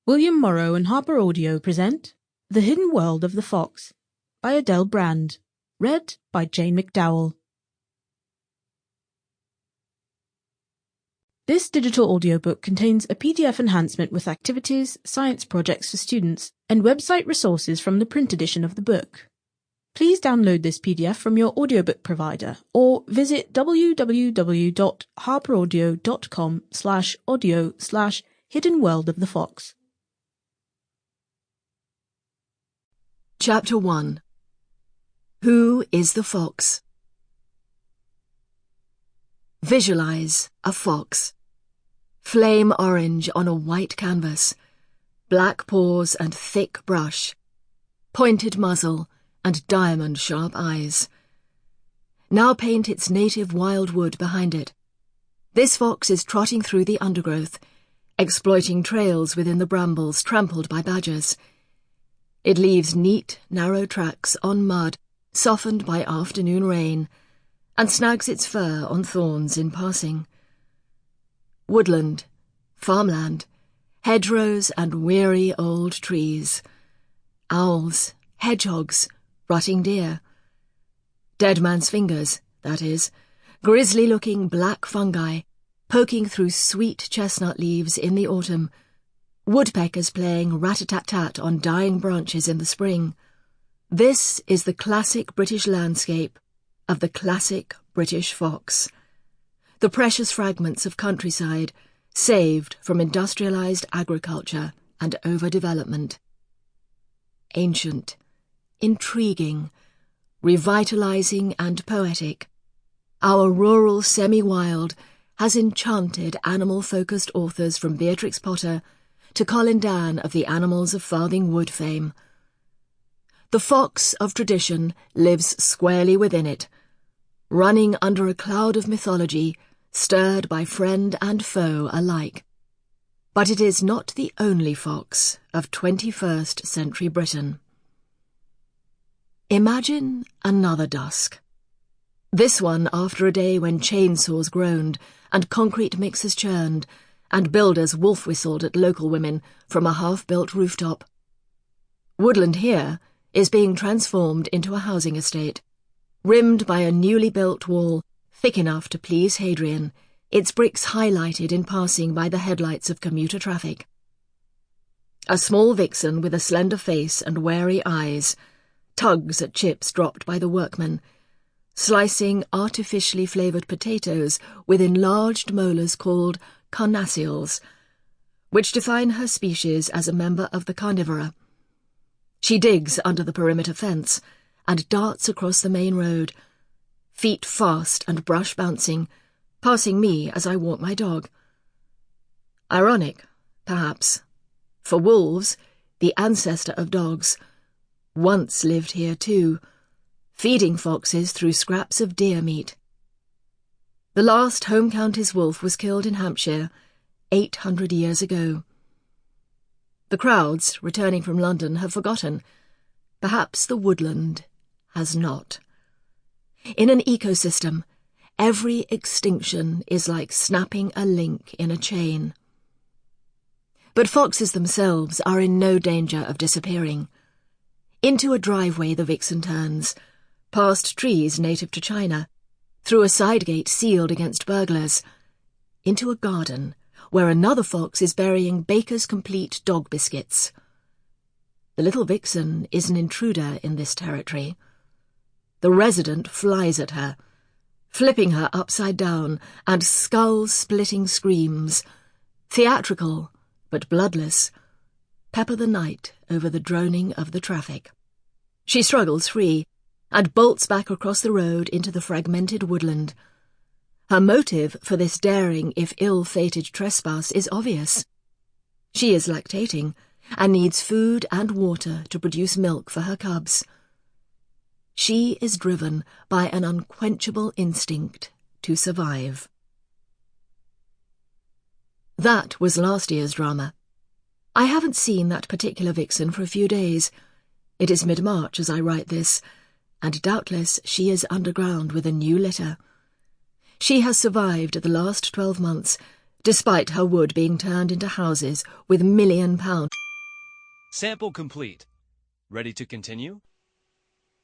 William Morrow and Harper Audio present The Hidden World of the Fox by Adele Brand, read by Jane Mcdowell. This digital audiobook contains a PDF enhancement with activities, science projects for students, and website resources from the print edition of the book. Please download this PDF from your audiobook provider or visit www.harperaudio.com/audio/Hidden World of the Fox. Chapter 1. Who is the fox? Visualize a fox. Flame orange on a white canvas, black paws and thick brush, pointed muzzle and diamond-sharp eyes. Now paint its native wild wood behind it. This fox is trotting through the undergrowth, exploiting trails within the brambles trampled by badgers. It leaves neat, narrow tracks on mud, softened by afternoon rain, and snags its fur on thorns in passing. Woodland, farmland, hedgerows and weary old trees. Owls, hedgehogs, rutting deer. Dead man's fingers, that is, grisly-looking black fungi, poking through sweet chestnut leaves in the autumn, woodpeckers playing rat-a-tat-tat on dying branches in the spring. This is the classic British landscape of the classic British fox. The precious fragments of countryside saved from industrialized agriculture and overdevelopment. Ancient, intriguing, revitalizing and poetic, our rural semi-wild has enchanted animal-focused authors from Beatrix Potter to Colin Dan of the Animals of Farthing Wood fame. The fox of tradition lives squarely within it, running under a cloud of mythology stirred by friend and foe alike. But it is not the only fox of 21st century Britain. Imagine another dusk. This one after a day when chainsaws groaned and concrete mixers churned, and builders wolf-whistled at local women from a half-built rooftop. Woodland here is being transformed into a housing estate, rimmed by a newly built wall thick enough to please Hadrian, its bricks highlighted in passing by the headlights of commuter traffic. A small vixen with a slender face and wary eyes tugs at chips dropped by the workmen, slicing artificially flavoured potatoes with enlarged molars called carnassials, which define her species as a member of the carnivora. She digs under the perimeter fence and darts across the main road, feet fast and brush bouncing, passing me as I walk my dog. Ironic, perhaps, for wolves, the ancestor of dogs, once lived here too, feeding foxes through scraps of deer meat. The last home county's wolf was killed in Hampshire 800 years ago. The crowds, returning from London, have forgotten. Perhaps the woodland has not. In an ecosystem, every extinction is like snapping a link in a chain. But foxes themselves are in no danger of disappearing. Into a driveway the vixen turns, past trees native to China, through a side gate sealed against burglars, into a garden where another fox is burying Baker's Complete dog biscuits. The little vixen is an intruder in this territory. The resident flies at her, flipping her upside down, and skull-splitting screams, theatrical but bloodless, pepper the night over the droning of the traffic. She struggles free, and bolts back across the road into the fragmented woodland. Her motive for this daring, if ill-fated trespass is obvious. She is lactating, and needs food and water to produce milk for her cubs. She is driven by an unquenchable instinct to survive. That was last year's drama. I haven't seen that particular vixen for a few days. It is mid-March as I write this, and doubtless she is underground with a new litter. She has survived the last 12 months, despite her wood being turned into houses with £1 million Sample complete. Ready to continue?